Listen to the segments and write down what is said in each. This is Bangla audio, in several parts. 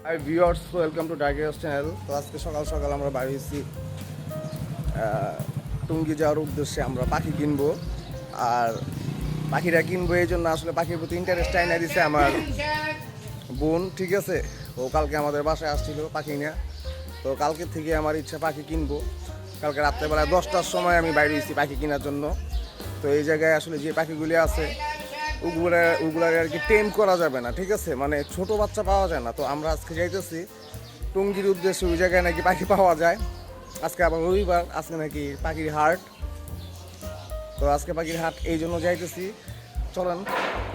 Hi viewers, welcome to Tigers channel. তো আজকে সকাল সকাল আমরা বাইরে হয়েছি টুঙ্গি যাওয়ার উদ্দেশ্যে। আমরা পাখি কিনবো, আর পাখিটা কিনবো এই জন্য আসলে পাখির প্রতি ইন্টারেস্ট চাই না দিছে আমার বোন। ঠিক আছে, ও কালকে আমাদের বাসায় আসছিল পাখি নিয়ে। তো কালকে থেকে আমার ইচ্ছা পাখি কিনবো। কালকে রাত্রেবেলা 10টার সময় আমি বাইরে হয়েছি পাখি কেনার জন্য। তো এই জায়গায় আসলে যে পাখিগুলি আছে ওগুলার আর কি টেম করা যাবে না, ঠিক আছে, মানে ছোট বাচ্চা পাওয়া যায় না। তো আমরা আজকে যাইতেছি টুঙ্গির উদ্দেশ্যে, ওই জায়গায় নাকি পাখি পাওয়া যায়। আজকে আবার রবিবার, আজকে নাকি পাখির হাট। তো আজকে পাখির হাট এই জন্য যাইতেছি। চলেন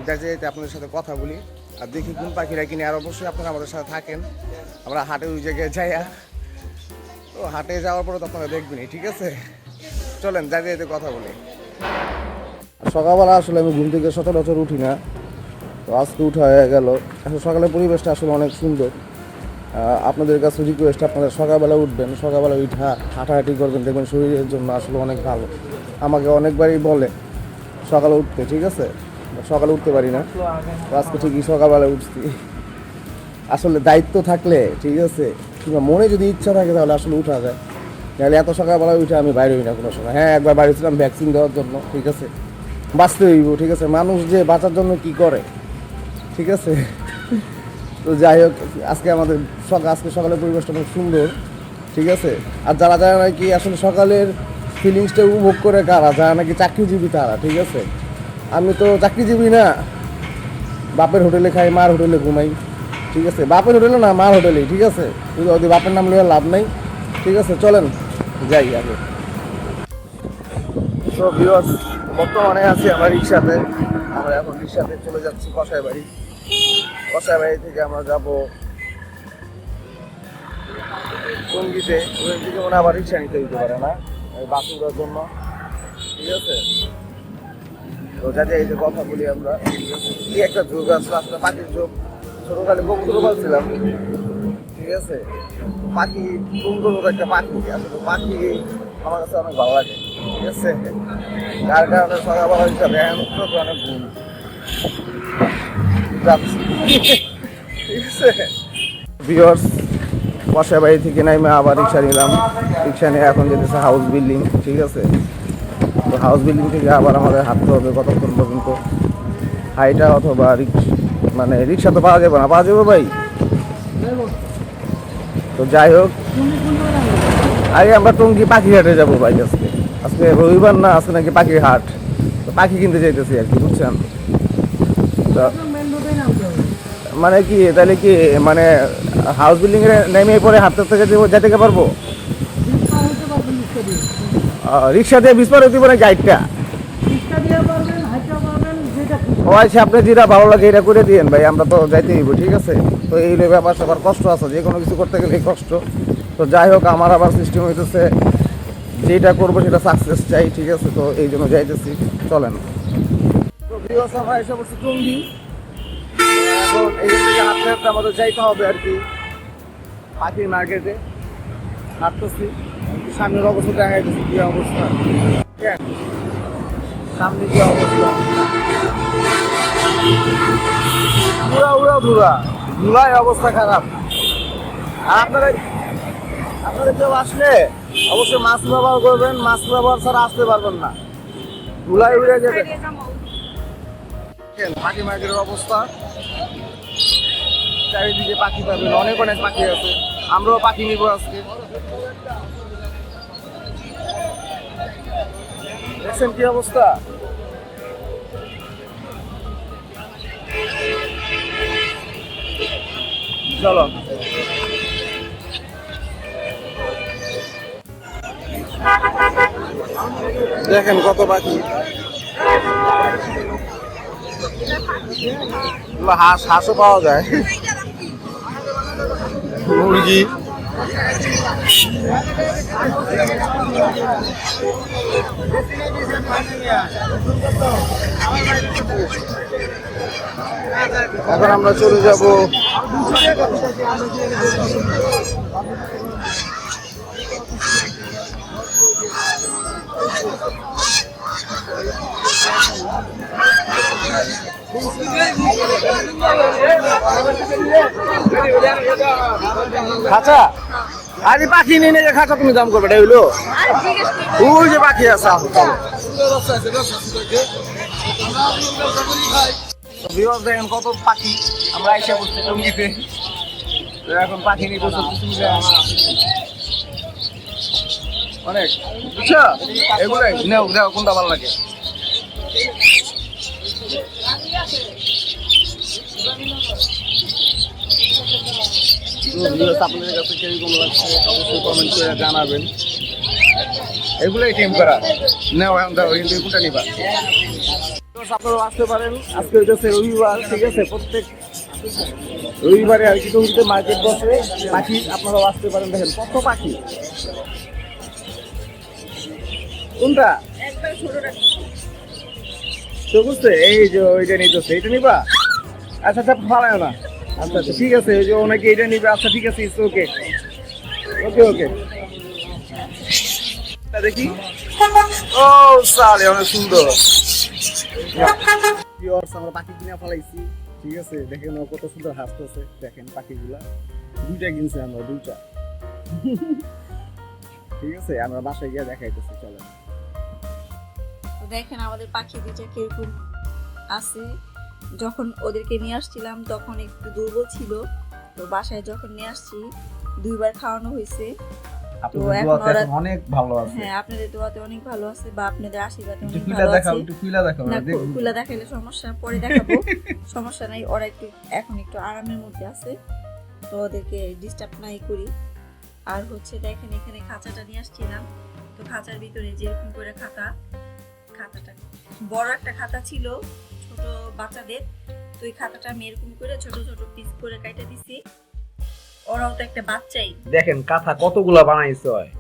যাইতে যাইতে আপনাদের সাথে কথা বলি আর দেখি কোন পাখিরা কিনে। আর অবশ্যই আপনারা আমাদের সাথে থাকেন, আমরা হাটে ওই জায়গায় যাইয়া। তো হাটে যাওয়ার পরে তো আপনারা দেখবেনই, ঠিক আছে। চলেন যাইতে যাইতে কথা বলি। সকালবেলা আসলে আমি ঘুম থেকে সচরাচর উঠি না, তো আজকে উঠা হয়ে গেল। আসলে সকালের পরিবেশটা আসলে অনেক সুন্দর। আপনাদের কাছে রিকোয়েস্ট, আপনারা সকালবেলা উঠবেন, সকালবেলা উঠা হাঁটাহাঁটি করবেন, দেখবেন শরীরের জন্য আসলে অনেক ভালো। আমাকে অনেকবারই বলে সকালে উঠতে, ঠিক আছে, সকালে উঠতে পারি না। তো আজকে ঠিকই সকালবেলা উঠছি। আসলে দায়িত্ব থাকলে, ঠিক আছে, কিংবা মনে যদি ইচ্ছা থাকে তাহলে আসলে উঠা যায়। তাহলে এত সকালবেলা উঠে আমি বাইরে হই না কোনো সময়। হ্যাঁ, একবার বাইরে ছিলাম ভ্যাকসিন দেওয়ার জন্য, ঠিক আছে, বাঁচতে হইব, ঠিক আছে। মানুষ যে বাঁচার জন্য কি করে, ঠিক আছে। তো যাই হোক, আজকে আমাদের আজকে সকালের পরিবেশটা খুব সুন্দর, ঠিক আছে। আর যারা যারা নাকি আসলে সকালের ফিলিংসটা উপভোগ করে, কারা যারা নাকি চাকরিজীবী তারা, ঠিক আছে। আমি তো চাকরিজীবী না, বাপের হোটেলে খাই, মার হোটেলে ঘুমাই, ঠিক আছে। বাপের হোটেলে না, মার হোটেলেই, ঠিক আছে। যদি বাপের নাম লইয়া লাভ নাই, ঠিক আছে। চলেন যাই আগে। তো ভিউয়ার্স, বর্তমানে আছি আমরা রিক্সাতে। আমরা এখন রিক্সাতে চলে যাচ্ছি কষাই বাড়ি। কষাই বাড়ি থেকে আমরা যাবো টঙ্গিতে। ওখান থেকে মনে আবার রিক্সা নিতে দিতে পারে না, বাস উঠার জন্য, ঠিক আছে। তো যাতে এই যে কথা বলি আমরা, কি একটা ঝোঁক আসলে, আসলে পাখির ঝোঁক। ছোটকালে কবুতর পালছিলাম, ঠিক আছে। পাখি সুন্দর একটা পাখি, আসলে পাখি আমার কাছে অনেক ভালো লাগে, ঠিক আছে। যার কারণে সকালবেলা হিসাবে অনেক ঘুম যাচ্ছি, ঠিক আছে। ভিউয়ার্স, কষাই বাড়ি থেকে নাইমে আবার রিক্সা নিলাম। রিক্সা নিয়ে এখন যেতেছে হাউস বিল্ডিং, ঠিক আছে। তো হাউস বিল্ডিং থেকে আবার আমাদের হাঁটতে হবে কতক্ষণ পর্যন্ত, হাইটা অথবা মানে রিক্সা তো পাওয়া যাবে না। পাওয়া যাবে ভাই? তো যাই হোক, আগে আমরা টঙ্গি পাখি হাটে যাবো ভাই। আজকে আজকে রবিবার না, আজকে নাকি পাখির হাট। তো পাখি কিনতে চাইতেছি আর কি, বুঝছেন। মানে কি তাহলে কি, মানে হাউস বিল্ডিং এ নেমে পরে হাঁটতে থেকে যেতে পারবো? রিক্সা দিয়ে বিস্পার হতে পারে গাইডটা। ও আচ্ছা, আপনি যেটা ভালো লাগে এটা করে দিয়েন ভাই, আমরা তো যাইতে হইব, ঠিক আছে। তো এই ব্যাপার সবার কষ্ট আছে, যে কোনো কিছু করতে গেলে কষ্ট। তো যাই হোক, আমার আবার সিস্টেম হইতেছে যেটা করবো সেটা সাকসেস চাই, ঠিক আছে। তো এই জন্য যাইতেছি, চলেন। তো ভিউয়ার্স, আমরা এসে পড়ছি টঙ্গি। এখন এইখান থেকে হাঁটতে হাঁটতে আমাদের যাইতে হবে আর কি পাখির মার্কেটে। হাঁটতেছি, সামনের অবস্থা দেখা যাচ্ছে কি অবস্থা, সামনে কি অবস্থা, পুরা উড়া ধুলা, ধুলায় অবস্থা খারাপ। আর আপনারা কেউ আসলে অবশ্যই মাস্ক ব্যবহার করবেন, মাস্ক ব্যবহার ছাড়া আসতে পারবেন না, ধুলায় উড়ে যাবে। পাখি মার্কেটের অবস্থা, চারিদিকে পাখি পাবেন, অনেক অনেক পাখি আছে। আমরাও পাখি নিব আজকে। দেখছেন কি অবস্থা? চলো দেখেন কত পাখি। হাঁসও পাওয়া যায়, মুরগি। এখন আমরা চলে যাব খাঁচা আরে পাখি নিয়ে যে খাঁচা তুমি দাম করবে এটা হইলো ওই যে পাখি আছে দেখেন কত পাখি আমরা এসে বসছি টঙ্গিতে এখন পাখি নিয়ে বসে অনেক বুঝছো এগুলাই নেও নেও কোনটা ভালো লাগে আপনাদের কাছে কিরকম লাগছে অবশ্যই কমেন্ট করে জানাবেন এগুলোই টিম করা নেও এখন দাও কিন্তু কোনটা নিবা আপনারা আসতে পারেন আজকে হচ্ছে রবিবার ঠিক আছে প্রত্যেক রবিবারে আর কি টঙ্গিতে মার্কেট বসে পাখি আপনারাও আসতে পারেন দেখেন কত পাখি কোনটা তো বুঝতে এই যে ওইটা নিতেছে এটা নিবা আচ্ছা আচ্ছা ফালায় না আচ্ছা আচ্ছা ঠিক আছে ওই যে অনেকে এটা নিবে আচ্ছা ঠিক আছে ওকে ওকে ওকে দেখি ও সালে অনেক সুন্দর আমরা পাখি কিনে ফেলাইছি ঠিক আছে দেখেন কত সুন্দর হাসতেছে দেখেন পাখিগুলা দুইটা কিনছে আমরা দুইটা ঠিক আছে আমরা বাসায় গিয়ে দেখাইতেছি চলো দেখেন আমাদের পাখি দুইটা কিরকম আছে যখন ওদেরকে নিয়ে আসছিলাম তখন একটু দুর্বল ছিল তো বাসায় যখন নিয়ে আসছি দুইবার খাওয়ানো হয়েছে তো এখন ওরা অনেক ভালো আছে হ্যাঁ আপনাদের দোয়াতে অনেক ভালো আছে বা আপনাদের আশীর্বাদে অনেক ভালো আছে একটু খুলে দেখাও খুলে দেখাইলে সমস্যা পরে দেখাবো সমস্যা নাই ওরা একটু এখন একটু আরামের মধ্যে আছে তো ওদেরকে ডিস্টার্ব নাই করি আর হচ্ছে দেখেন এখানে খাঁচাটা নিয়ে আসছিলাম তো খাঁচার ভিতরে যেরকম করে খাতাটা বড় একটা খাতা ছিল ছোট বাচ্চাদের তো এই খাতাটা আমি এরকম করে ছোট ছোট পিস করে কাটা দিছি ওরাও তো একটা বাচ্চাই দেখেন কাঁথা কতগুলা বানাইছে হয়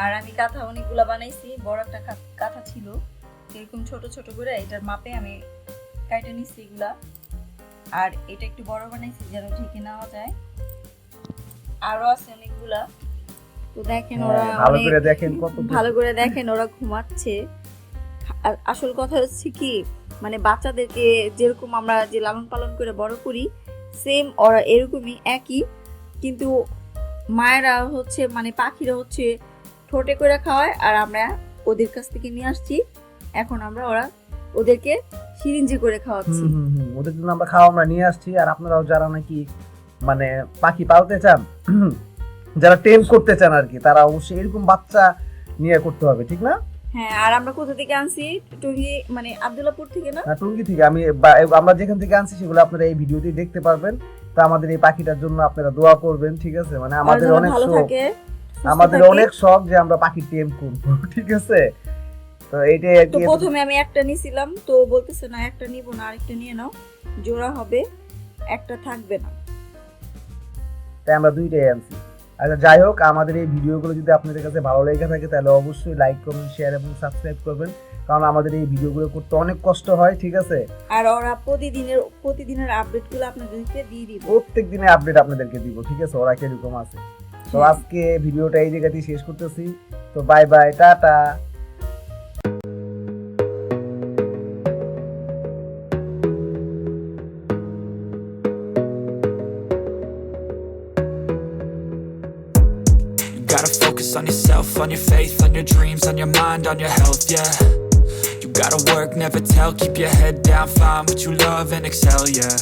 আর আমি কাঁথা অনেকগুলা বানাইছি বড় একটা কাঁথা ছিল এরকম ছোট ছোট করে এটার মাপে আমি কাটা নিছি এগুলা আর এটা একটু বড় বানাইছি যেন ঢেকে নেওয়া যায় আরো আছে অনেকগুলা তো দেখেন ওরা ভালো করে দেখেন ওরা ঘুমাচ্ছে আর আসল কথা হচ্ছে কি মানে বাচ্চাদেরকে যেরকম আমরা যে লালন পালন করে বড় করি সেম ওরা এরকমই একই কিন্তু মায়েরা হচ্ছে মানে পাখিরা হচ্ছে ঠোঁটে করে খাওয়ায় আর আমরা ওদের কাছ থেকে নিয়ে আসছি এখন ওদেরকে সিরিঞ্জে করে খাওয়াচ্ছি ওদের জন্য আমরা আমরা নিয়ে আসছি আর আপনারাও যারা নাকি মানে পাখি পালতে চান যারা টেম করতে চান আর কি তারা অবশ্যই এরকম বাচ্চা নিয়ে করতে হবে ঠিক না হ্যাঁ আর আমরা কোথা থেকে আনছি টঙ্গি মানে আব্দুল্লাহপুর থেকে না টঙ্গি থেকে আমরা যেখান থেকে আনছি সেগুলো আপনারা এই ভিডিওতেই দেখতে পারবেন তো আমাদের এই পাখিটার জন্য আপনারা দোয়া করবেন ঠিক আছে মানে আমাদের অনেক শখ যে আমরা পাখি টেম করব ঠিক আছে তো এইটাই আর কি প্রথমে আমি একটা নিছিলাম তো বলতেছে না একটা নিব না আরেকটা নিয়ে নাও জোড়া হবে একটা থাকবে না তাই আমরা দুইটাই আনছি আচ্ছা যাই হোক আমাদের এই ভিডিওগুলো যদি আপনাদের কাছে ভালো লেগে থাকে তাহলে অবশ্যই লাইক করবেন শেয়ার এবং সাবস্ক্রাইব করবেন কারণ আমাদের এই ভিডিওগুলো করতে অনেক কষ্ট হয় ঠিক আছে আর ওরা প্রতিদিনের আপডেটগুলো আপনাদেরকে দিয়ে দিব প্রত্যেক দিনের আপডেট আপনাদেরকে দিব ঠিক আছে ওরা কিরকম আছে তো আজকে ভিডিওটা এই জায়গাতেই শেষ করতেছি তো bye bye tata Gotta focus on yourself, on your faith, on your dreams, on your mind, on your health, yeah. You gotta work, never tell, keep your head down, find what you love and excel, yeah.